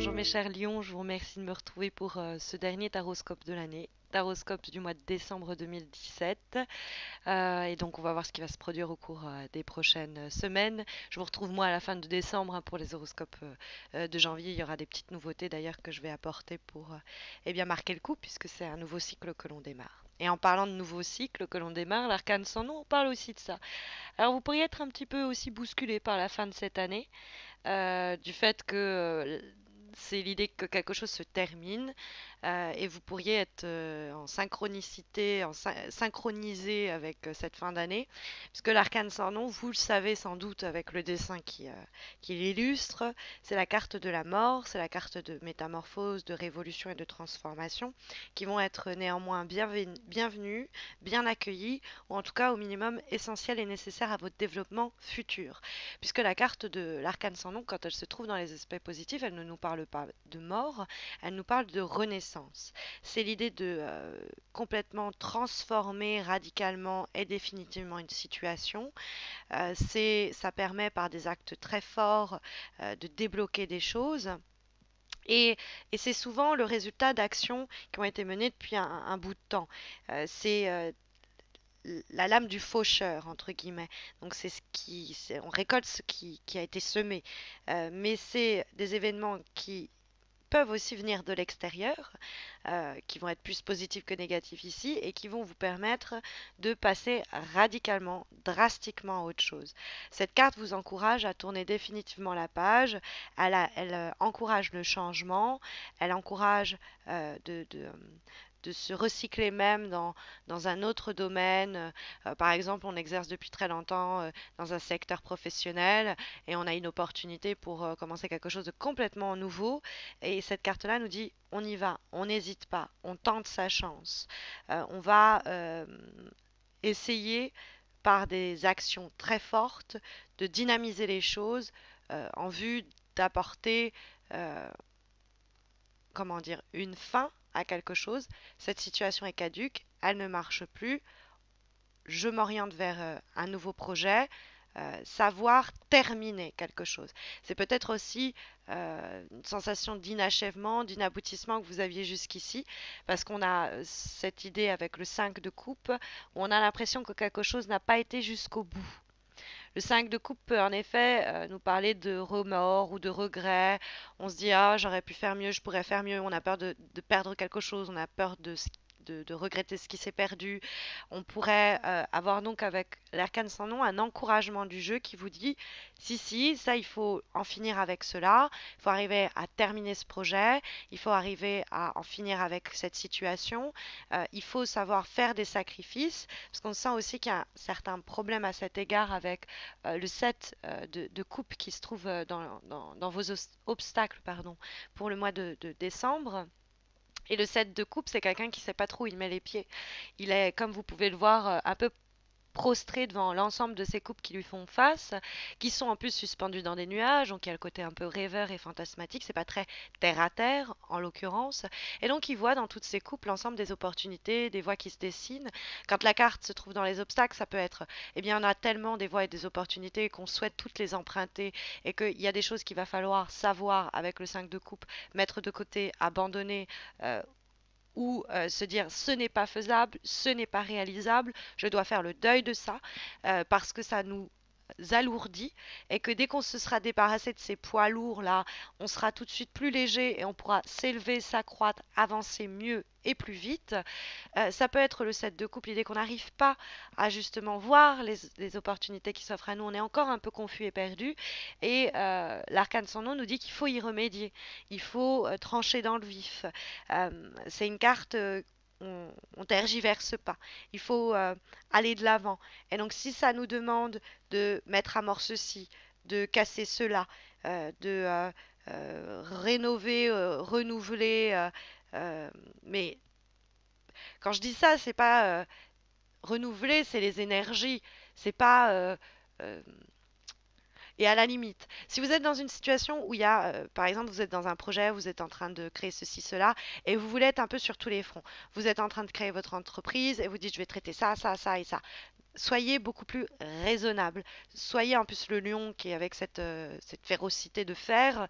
Bonjour mes chers lions, je vous remercie de me retrouver pour ce dernier taroscope de l'année, taroscope du mois de décembre 2017. Et donc on va voir ce qui va se produire au cours des prochaines semaines. Je vous retrouve moi à la fin de décembre pour les horoscopes de janvier. Il y aura des petites nouveautés d'ailleurs que je vais apporter pour eh bien marquer le coup puisque c'est un nouveau cycle que l'on démarre. Et en parlant de nouveau cycle que l'on démarre, l'arcane sans nom, on parle aussi de ça. Alors vous pourriez être un petit peu aussi bousculé par la fin de cette année du fait que c'est l'idée que quelque chose se termine et vous pourriez être en synchronicité, synchronisé avec cette fin d'année, puisque l'arcane sans nom, vous le savez sans doute avec le dessin qui l'illustre, c'est la carte de la mort, c'est la carte de métamorphose, de révolution et de transformation, qui vont être néanmoins bienvenues, bien accueillies, ou en tout cas au minimum essentielles et nécessaires à votre développement futur. Puisque la carte de l'arcane sans nom, quand elle se trouve dans les aspects positifs, elle ne nous parle pas de mort, elle nous parle de renaissance. C'est l'idée de complètement transformer radicalement et définitivement une situation. Ça permet par des actes très forts de débloquer des choses. Et, et c'est souvent le résultat d'actions qui ont été menées depuis un bout de temps. C'est la lame du faucheur, entre guillemets. Donc on récolte ce qui a été semé. Mais c'est des événements qui peuvent aussi venir de l'extérieur, qui vont être plus positifs que négatifs ici, et qui vont vous permettre de passer radicalement, drastiquement à autre chose. Cette carte vous encourage à tourner définitivement la page, elle encourage le changement, elle encourage de se recycler même dans un autre domaine. Par exemple, on exerce depuis très longtemps dans un secteur professionnel et on a une opportunité pour commencer quelque chose de complètement nouveau. Et cette carte-là nous dit, on y va, on n'hésite pas, on tente sa chance. On va essayer par des actions très fortes de dynamiser les choses en vue d'apporter euh, comment dire, une fin à quelque chose. Cette situation est caduque, elle ne marche plus, je m'oriente vers un nouveau projet, savoir terminer quelque chose. C'est peut-être aussi une sensation d'inachèvement, d'inaboutissement que vous aviez jusqu'ici, parce qu'on a cette idée avec le 5 de coupe, où on a l'impression que quelque chose n'a pas été jusqu'au bout. Le 5 de coupe peut en effet nous parler de remords ou de regrets. On se dit, ah, j'aurais pu faire mieux, je pourrais faire mieux. On a peur de perdre quelque chose, on a peur de regretter ce qui s'est perdu. On pourrait avoir donc avec l'arcane sans nom un encouragement du jeu qui vous dit, si, si, ça, il faut en finir avec cela, il faut arriver à terminer ce projet, il faut arriver à en finir avec cette situation, il faut savoir faire des sacrifices, parce qu'on sent aussi qu'il y a un certain problème à cet égard avec le set de coupe qui se trouve dans vos obstacles pardon, pour le mois de décembre. Et le set de coupe, c'est quelqu'un qui ne sait pas trop où il met les pieds. Il est, comme vous pouvez le voir, un peu prostré devant l'ensemble de ces couples qui lui font face, qui sont en plus suspendues dans des nuages, donc il y a le côté un peu rêveur et fantasmatique, c'est pas très terre à terre en l'occurrence, et donc il voit dans toutes ces coupes l'ensemble des opportunités, des voies qui se dessinent. Quand la carte se trouve dans les obstacles, ça peut être, eh bien on a tellement des voies et des opportunités qu'on souhaite toutes les emprunter, et qu'il y a des choses qu'il va falloir savoir avec le 5 de coupe, mettre de côté, abandonner, ou se dire ce n'est pas faisable, ce n'est pas réalisable, je dois faire le deuil de ça parce que ça nous alourdit et que dès qu'on se sera débarrassé de ces poids lourds là, on sera tout de suite plus léger et on pourra s'élever, s'accroître, avancer mieux et plus vite. Ça peut être le set de couple, l'idée qu'on n'arrive pas à justement voir les opportunités qui s'offrent à nous, on est encore un peu confus et perdu et l'arcane sans nom nous dit qu'il faut y remédier, il faut trancher dans le vif. C'est une carte on tergiverse pas. Il faut aller de l'avant. Et donc, si ça nous demande de mettre à mort ceci, de casser cela, de rénover, renouveler, euh, mais quand je dis ça, c'est pas renouveler, c'est les énergies. C'est pas euh, et à la limite, si vous êtes dans une situation où il y a, par exemple, vous êtes dans un projet, vous êtes en train de créer ceci, cela, et vous voulez être un peu sur tous les fronts. Vous êtes en train de créer votre entreprise et vous dites, je vais traiter ça, ça, ça et ça. soyez beaucoup plus raisonnable. Soyez en plus le lion qui est avec cette férocité de fer,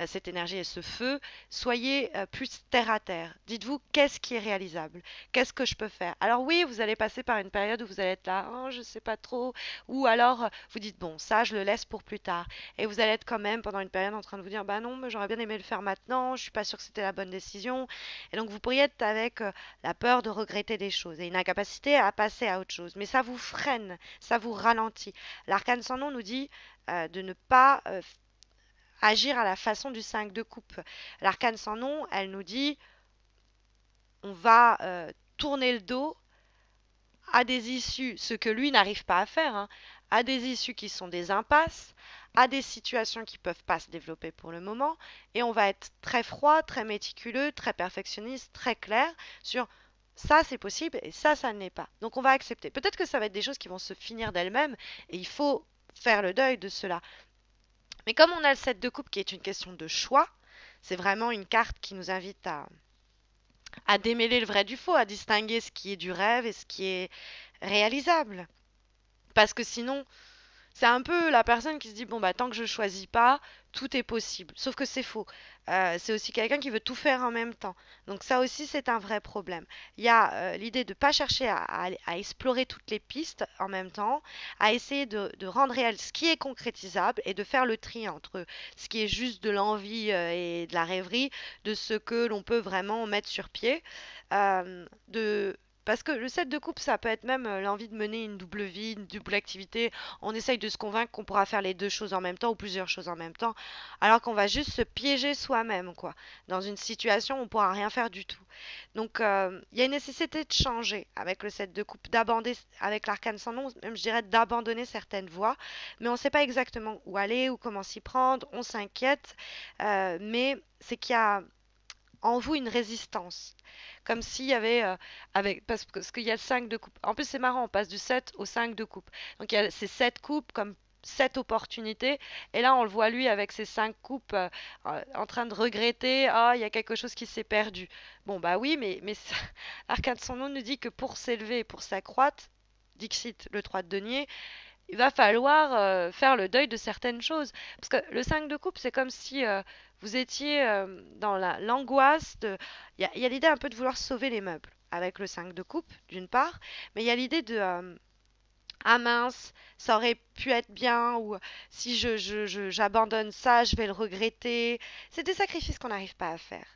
cette énergie et ce feu. Soyez plus terre à terre. Dites-vous qu'est-ce qui est réalisable, qu'est-ce que je peux faire. Alors oui, vous allez passer par une période où vous allez être là, oh, je sais pas trop, ou alors vous dites bon, ça je le laisse pour plus tard. Et vous allez être quand même pendant une période en train de vous dire bah non, mais j'aurais bien aimé le faire maintenant, je suis pas sûre que c'était la bonne décision. Et donc vous pourriez être avec la peur de regretter des choses et une incapacité à passer à autre chose. Mais ça vous freine, ça vous ralentit. L'arcane sans nom nous dit de ne pas agir à la façon du 5 de coupe. L'arcane sans nom, elle nous dit on va tourner le dos à des issues, ce que lui n'arrive pas à faire, hein, à des issues qui sont des impasses, à des situations qui ne peuvent pas se développer pour le moment, et on va être très froid, très méticuleux, très perfectionniste, très clair sur ça c'est possible et ça ne l'est pas. Donc on va accepter. Peut-être que ça va être des choses qui vont se finir d'elles-mêmes et il faut faire le deuil de cela. Mais comme on a le 7 de coupe qui est une question de choix, c'est vraiment une carte qui nous invite à démêler le vrai du faux, à distinguer ce qui est du rêve et ce qui est réalisable. Parce que sinon, c'est un peu la personne qui se dit, bon, bah, tant que je choisis pas, tout est possible. Sauf que c'est faux. C'est aussi quelqu'un qui veut tout faire en même temps. Donc ça aussi, c'est un vrai problème. Il y a l'idée de ne pas chercher à explorer toutes les pistes en même temps, à essayer de rendre réel ce qui est concrétisable et de faire le tri entre ce qui est juste de l'envie et de la rêverie, de ce que l'on peut vraiment mettre sur pied. De parce que le set de coupe, ça peut être même l'envie de mener une double vie, une double activité. On essaye de se convaincre qu'on pourra faire les deux choses en même temps ou plusieurs choses en même temps, alors qu'on va juste se piéger soi-même, quoi, dans une situation où on pourra rien faire du tout. Donc, il y a une nécessité de changer avec le set de coupe, d'abandonner, avec l'arcane sans nom, même je dirais d'abandonner certaines voies, mais on ne sait pas exactement où aller ou comment s'y prendre, on s'inquiète, mais c'est qu'il y a en vous une résistance. Comme s'il y avait, parce qu'il y a le 5 de coupe. En plus, c'est marrant, on passe du 7 au 5 de coupe. Donc il y a ces 7 coupes comme 7 opportunités. Et là, on le voit lui avec ses 5 coupes en train de regretter, ah, il y a quelque chose qui s'est perdu. Bon, bah oui, mais Arcade son nom nous dit que pour s'élever, pour s'accroître, Dixit, le 3 de denier, il va falloir faire le deuil de certaines choses. Parce que le 5 de coupe, c'est comme si vous étiez dans l'angoisse de... Il y a l'idée un peu de vouloir sauver les meubles avec le 5 de coupe, d'une part, mais il y a l'idée de... ah mince, ça aurait pu être bien, ou si j'abandonne ça, je vais le regretter. C'est des sacrifices qu'on n'arrive pas à faire.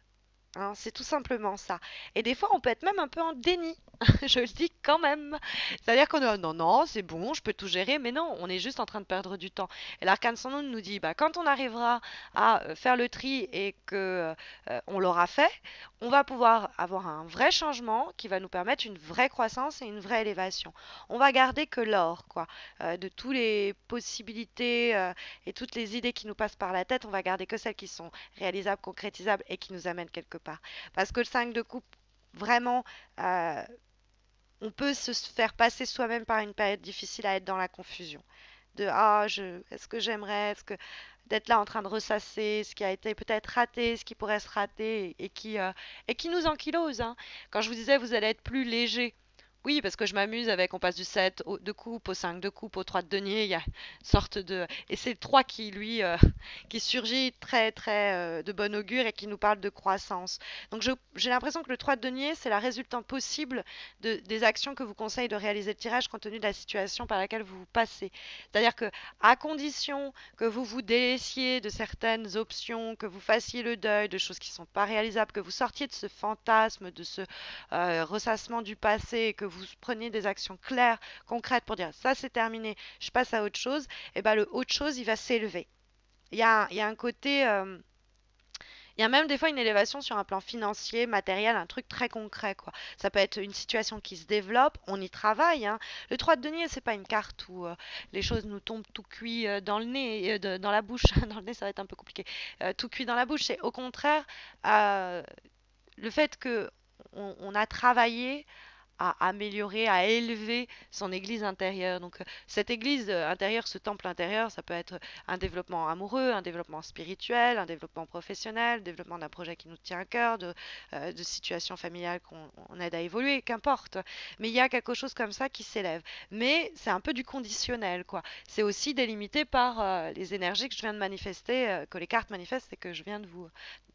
Hein, c'est tout simplement ça. Et des fois, on peut être même un peu en déni. Je le dis quand même. C'est-à-dire qu'on est non, non, c'est bon, je peux tout gérer, mais non, on est juste en train de perdre du temps. Et l'arcane sans nom nous dit, bah, quand on arrivera à faire le tri et que on l'aura fait, on va pouvoir avoir un vrai changement qui va nous permettre une vraie croissance et une vraie élévation. On va garder que l'or, quoi, de toutes les possibilités et toutes les idées qui nous passent par la tête, on va garder que celles qui sont réalisables, concrétisables et qui nous amènent quelque part. Parce que le 5 de coupe, vraiment, euh, on peut se faire passer soi-même par une période difficile à être dans la confusion. De ah, est-ce que j'aimerais, est-ce que d'être là en train de ressasser ce qui a été peut-être raté, ce qui pourrait se rater et qui nous ankylose. Hein. Quand je vous disais vous allez être plus léger, oui, parce que je m'amuse avec, on passe du 7 de coupe au 5 de coupe au 3 de denier, il y a une sorte de... Et c'est le 3 qui, lui, qui surgit très, très de bon augure et qui nous parle de croissance. Donc j'ai l'impression que le 3 de denier, c'est la résultante possible des actions que vous conseille de réaliser le tirage compte tenu de la situation par laquelle vous vous passez. C'est-à-dire que, à condition que vous vous délaissiez de certaines options, que vous fassiez le deuil de choses qui ne sont pas réalisables, que vous sortiez de ce fantasme, de ce ressassement du passé, et que vous preniez des actions claires, concrètes pour dire ça c'est terminé, je passe à autre chose, et ben le autre chose il va s'élever. Il y a un côté, il y a même des fois une élévation sur un plan financier, matériel, un truc très concret, quoi. Ça peut être une situation qui se développe, on y travaille, hein. Le 3 de denier, c'est pas une carte où les choses nous tombent tout cuit dans le nez, dans la bouche. Dans le nez, ça va être un peu compliqué. Tout cuit dans la bouche, c'est au contraire euh, le fait que on a travaillé à améliorer, à élever son église intérieure. Donc cette église intérieure, ce temple intérieur, ça peut être un développement amoureux, un développement spirituel, un développement professionnel, développement d'un projet qui nous tient à cœur, de situations familiales qu'on on aide à évoluer, qu'importe. Mais il y a quelque chose comme ça qui s'élève. Mais c'est un peu du conditionnel, quoi. C'est aussi délimité par les énergies que je viens de manifester, que les cartes manifestent et que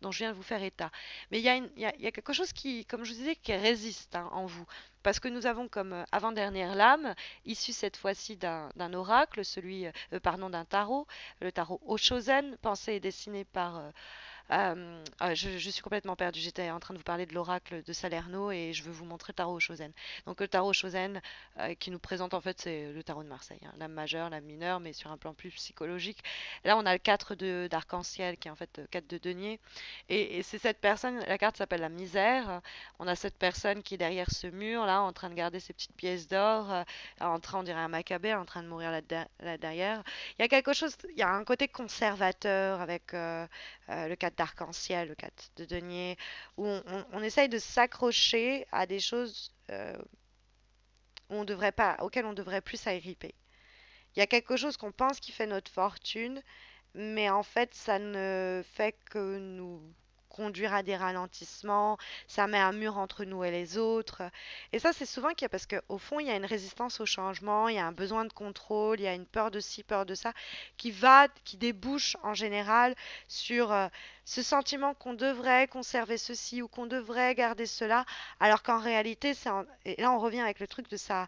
dont je viens de vous faire état. Mais il y a quelque chose qui, comme je vous disais, qui résiste hein, en vous. Parce que nous avons comme avant-dernière lame, issue cette fois-ci d'un oracle, pardon, d'un tarot, le tarot Oshozen, pensé et dessiné par je suis complètement perdue. J'étais en train de vous parler de l'oracle de Salerno et je veux vous montrer le tarot Shozen. Donc le tarot Shozen qui nous présente en fait c'est le tarot de Marseille, hein, l'âme majeure, l'âme mineure, mais sur un plan plus psychologique. Là on a le 4 d'arc-en-ciel qui est en fait 4 de denier et c'est cette personne, la carte s'appelle la misère. On a cette personne qui est derrière ce mur là en train de garder ses petites pièces d'or, en train on dirait un macabée en train de mourir là derrière. Il y a quelque chose, il y a un côté conservateur avec le 4 d'arc-en-ciel, le 4 de denier, où on essaye de s'accrocher à des choses où on devrait pas, auxquelles on devrait plus s'agripper. Il y a quelque chose qu'on pense qui fait notre fortune, mais en fait, ça ne fait que nous conduire à des ralentissements, ça met un mur entre nous et les autres. Et ça, c'est souvent qu'il y a, parce qu'au fond, il y a une résistance au changement, il y a un besoin de contrôle, il y a une peur de ci, peur de ça, qui débouche en général sur ce sentiment qu'on devrait conserver ceci ou qu'on devrait garder cela, alors qu'en réalité, et là on revient avec le truc de ça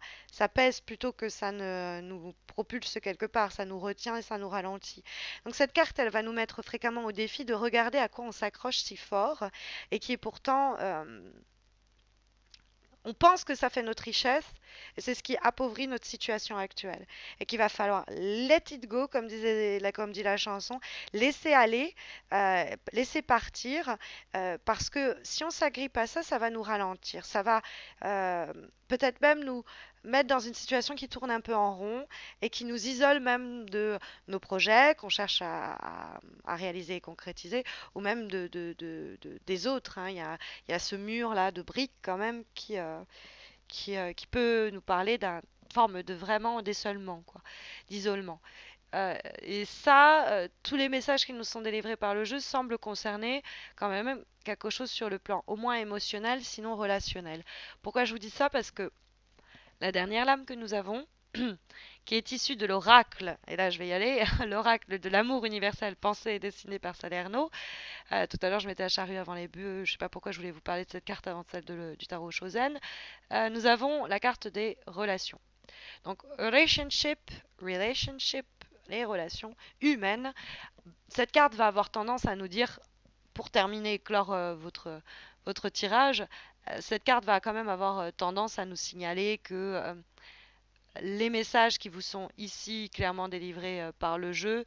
pèse plutôt que ça ne nous propulse quelque part, ça nous retient et ça nous ralentit. Donc cette carte, elle va nous mettre fréquemment au défi de regarder à quoi on s'accroche si fort et qui est pourtant on pense que ça fait notre richesse et c'est ce qui appauvrit notre situation actuelle. Et qu'il va falloir let it go, comme dit la chanson, laisser aller, laisser partir, parce que si on s'agrippe à ça, ça va nous ralentir. Ça va euh, peut-être même nous mettre dans une situation qui tourne un peu en rond et qui nous isole même de nos projets qu'on cherche à réaliser et concrétiser, ou même des autres. Hein. Il y a ce mur-là de briques quand même qui peut nous parler d'une forme de vraiment d'isolement, quoi, d'isolement. Et ça, tous les messages qui nous sont délivrés par le jeu semblent concerner quand même quelque chose sur le plan au moins émotionnel, sinon relationnel. Pourquoi je vous dis ça? Parce que la dernière lame que nous avons, qui est issue de l'oracle, et là je vais y aller, l'oracle de l'amour universel pensé et dessiné par Salerno. Tout à l'heure je m'étais acharnue avant les bœufs, je ne sais pas pourquoi je voulais vous parler de cette carte avant celle du tarot Shozen. Nous avons la carte des relations. Donc relationship, les relations humaines. Cette carte va avoir tendance à nous dire, pour terminer et clore votre tirage, cette carte va quand même avoir tendance à nous signaler que les messages qui vous sont ici clairement délivrés par le jeu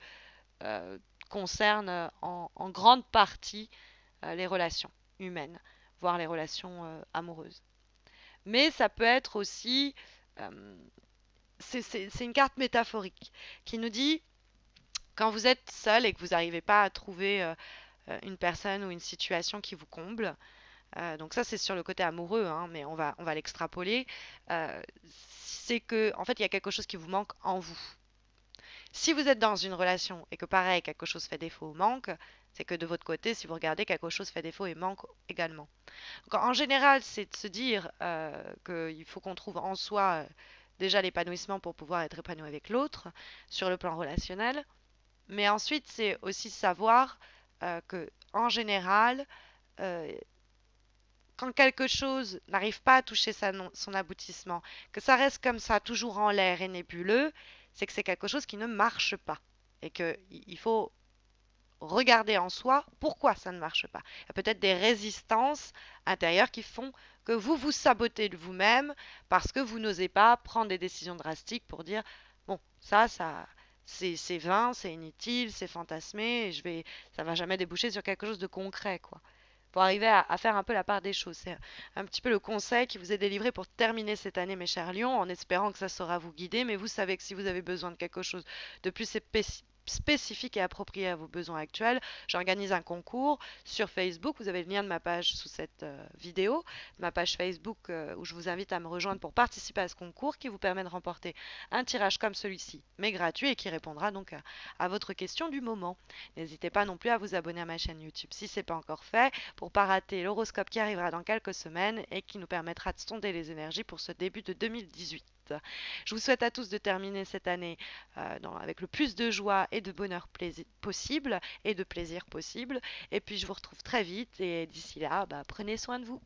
euh, concernent en grande partie les relations humaines, voire les relations amoureuses. Mais ça peut être aussi, euh, c'est une carte métaphorique qui nous dit, quand vous êtes seul et que vous n'arrivez pas à trouver une personne ou une situation qui vous comble, donc ça c'est sur le côté amoureux, hein, mais on va l'extrapoler, c'est que en fait il y a quelque chose qui vous manque en vous. Si vous êtes dans une relation et que pareil, quelque chose fait défaut ou manque, c'est que de votre côté, si vous regardez, quelque chose fait défaut et manque également. Donc, en général, c'est de se dire qu'il faut qu'on trouve en soi déjà l'épanouissement pour pouvoir être épanoui avec l'autre sur le plan relationnel. Mais ensuite, c'est aussi savoir que en général, euh, quand quelque chose n'arrive pas à toucher son aboutissement, que ça reste comme ça, toujours en l'air et nébuleux, c'est que c'est quelque chose qui ne marche pas. Et qu'il faut regarder en soi pourquoi ça ne marche pas. Il y a peut-être des résistances intérieures qui font que vous vous sabotez de vous-même parce que vous n'osez pas prendre des décisions drastiques pour dire, bon, c'est vain, c'est inutile, c'est fantasmé, ça va jamais déboucher sur quelque chose de concret, quoi pour arriver à faire un peu la part des choses. C'est un petit peu le conseil qui vous est délivré pour terminer cette année, mes chers lions, en espérant que ça saura vous guider. Mais vous savez que si vous avez besoin de quelque chose de plus spécifique et approprié à vos besoins actuels. J'organise un concours sur Facebook. Vous avez le lien de ma page sous cette vidéo, ma page Facebook où je vous invite à me rejoindre pour participer à ce concours qui vous permet de remporter un tirage comme celui-ci, mais gratuit et qui répondra donc à votre question du moment. N'hésitez pas non plus à vous abonner à ma chaîne YouTube si ce n'est pas encore fait pour ne pas rater l'horoscope qui arrivera dans quelques semaines et qui nous permettra de sonder les énergies pour ce début de 2018. Je vous souhaite à tous de terminer cette année avec le plus de joie et de bonheur possible et de plaisir possible. Et puis je vous retrouve très vite et d'ici là, prenez soin de vous.